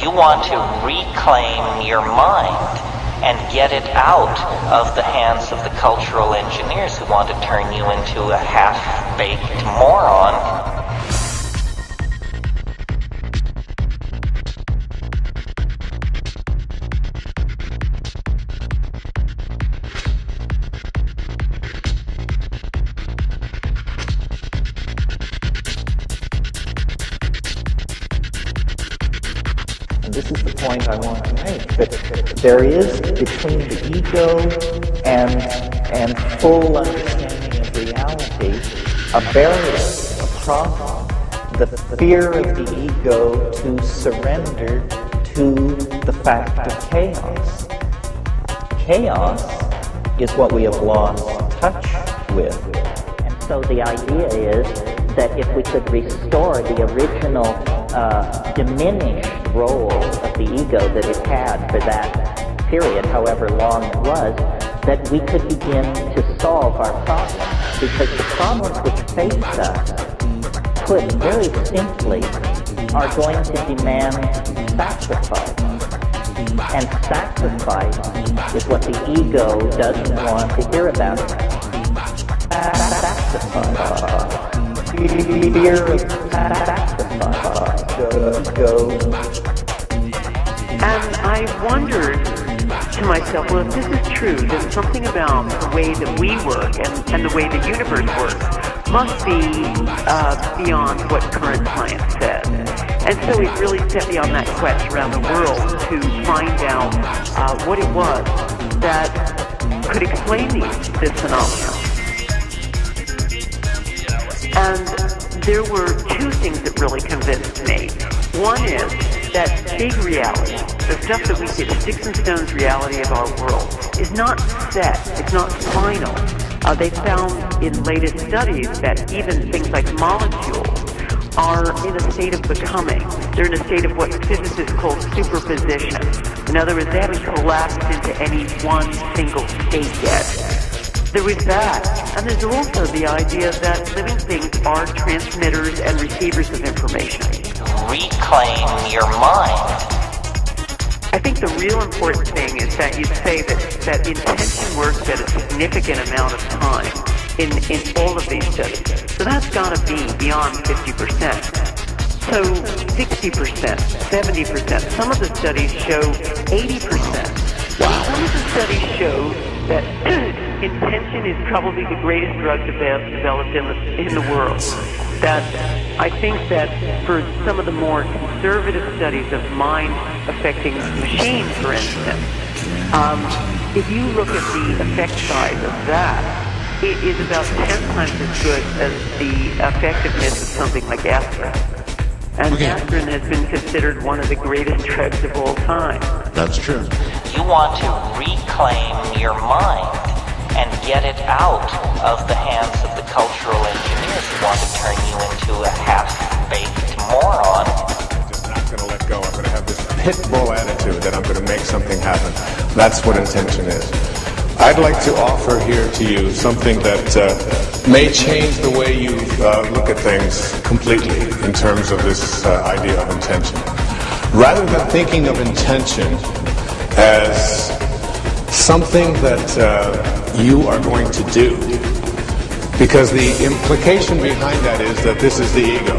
You want to reclaim your mind and get it out of the hands of the cultural engineers who want to turn you into a half-baked moron. This is the point I want to make, that there is between the ego and full understanding of reality a barrier, a problem, the fear of the ego to surrender to the fact of chaos. Chaos is what we have lost touch with. And so the idea is that if we could restore the original diminished role of the ego that it had for that period, however long it was, that we could begin to solve our problems. Because the problems which face us, put very simply, are going to demand sacrifice. And sacrifice is what the ego doesn't want to hear about. Sacrifice. Fear of sacrifice. And I wondered to myself, well, if this is true, then something about the way that we work and the way the universe works must be beyond what current science says. And so it really set me on that quest around the world to find out what it was that could explain this phenomenon. And there were two things that really convinced me. One is that big reality, the stuff that we see, the sticks and stones reality of our world, is not set, it's not final. They found in latest studies that even things like molecules are in a state of becoming. They're in a state of what physicists call superposition. In other words, they haven't collapsed into any one single state yet. There was that. And there's also the idea that living things are transmitters and receivers of information. Reclaim your mind. I think the real important thing is that you say that intention works at a significant amount of time in all of these studies. So that's got to be beyond 50%. So 60%, 70%. Some of the studies show 80%. Some of the studies show that intention is probably the greatest drug developed in the world. That I think that for some of the more conservative studies of mind affecting machines, for instance, if you look at the effect size of that, it is about 10 times as good as the effectiveness of something like aspirin. And aspirin has been considered one of the greatest drugs of all time. That's true. You want to reclaim your mind and get it out of the hands of the cultural engineers who want to turn you into a half-baked moron. I'm just not going to let go. I'm going to have this pit bull attitude that I'm going to make something happen. That's what intention is. I'd like to offer here to you something that may change the way you look at things completely in terms of this idea of intention. Rather than thinking of intention as something that you are going to do, because the implication behind that is that this is the ego.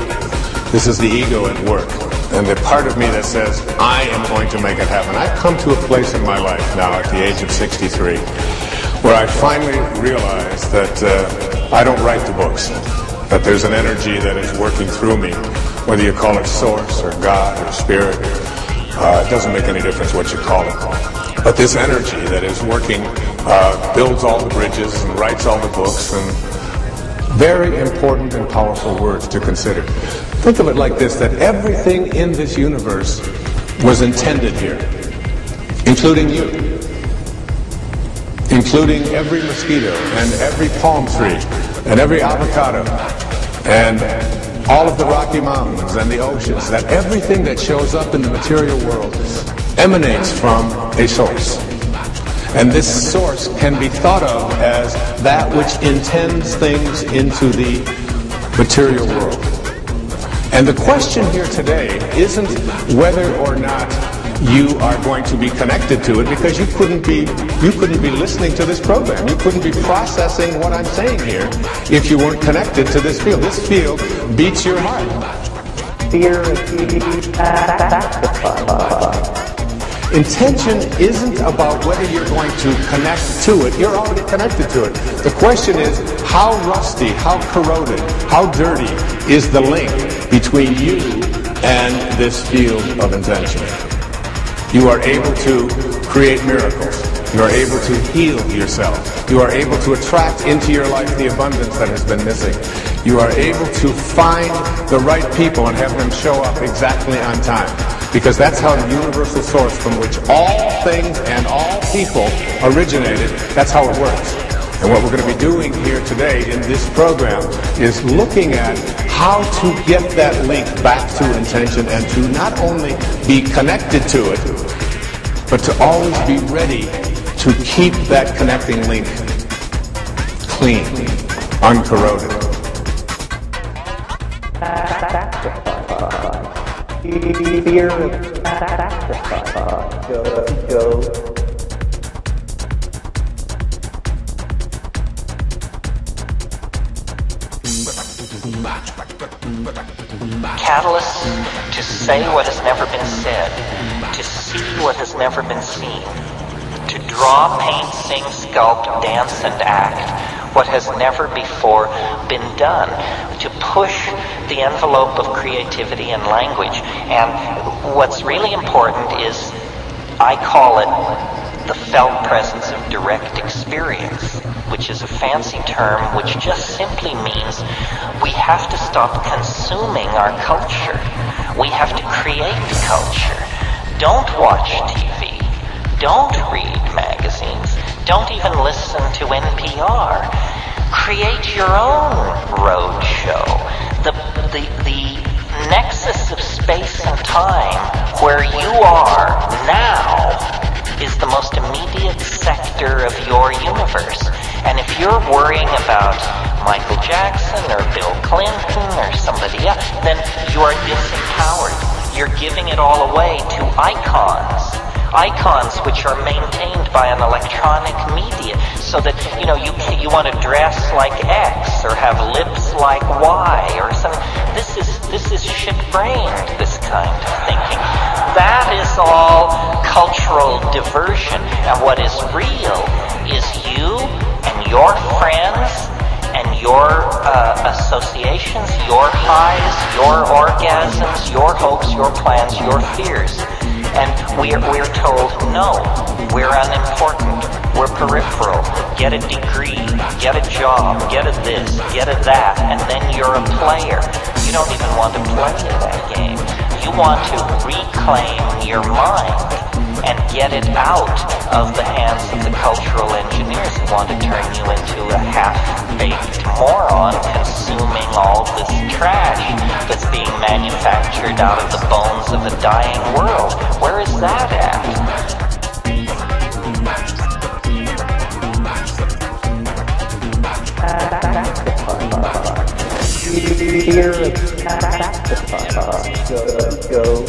This is the ego at work. And the part of me that says, I am going to make it happen. I've come to a place in my life now at the age of 63 where I finally realize that I don't write the books, that there's an energy that is working through me, whether you call it source or God or spirit. It doesn't make any difference what you call it. But this energy that is working builds all the bridges and writes all the books, and very important and powerful words to consider. Think of it like this, that everything in this universe was intended here, including you, including every mosquito and every palm tree and every avocado and all of the Rocky Mountains and the oceans, that everything that shows up in the material world emanates from a source. And this source can be thought of as that which intends things into the material world. And the question here today isn't whether or not you are going to be connected to it, because you couldn't be listening to this program. You couldn't be processing what I'm saying here if you weren't connected to this field. This field beats your heart. Fear of being sacrificed. Intention isn't about whether you're going to connect to it. You're already connected to it. The question is, how rusty, how corroded, how dirty is the link between you and this field of intention? You are able to create miracles. You are able to heal yourself. You are able to attract into your life the abundance that has been missing. You are able to find the right people and have them show up exactly on time. Because that's how the universal source from which all things and all people originated, that's how it works. And what we're going to be doing here today in this program is looking at how to get that link back to intention and to not only be connected to it, but to always be ready to keep that connecting link clean, uncorroded. Fear of sacrifice. Go. Catalysts to say what has never been said, to see what has never been seen, to draw, paint, sing, sculpt, dance, and act what has never before been done, to push the envelope of creativity and language. And what's really important is, I call it the felt presence of direct experience, which is a fancy term which just simply means we have to stop consuming our culture. We have to create culture. Don't watch TV. Don't read magazines. Don't even listen to NPR. Create your own roadshow. The nexus of space and time where you are now is the most immediate sector of your universe. And if you're worrying about Michael Jackson or Bill Clinton or somebody else, then you are disempowered. You're giving it all away to icons. Icons which are maintained by an electronic media, so that you want to dress like X or have lips like Y or something. This is shit-brained, this kind of thinking. That is all cultural diversion, and what is real is you and your friends and your associations, your highs, your orgasms, your hopes, your plans, your fears. And we're told, no, we're unimportant, we're peripheral, get a degree, get a job, get a this, get a that, and then you're a player. You don't even want to play that game. You want to reclaim your mind and get it out of the hands of the cultural engineers who want to turn you into a half-baked moron consuming all this trash that's being manufactured out of the bones of a dying world. Where is that at? Fear of sacrifice. Go.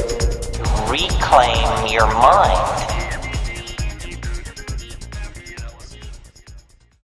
Reclaim your mind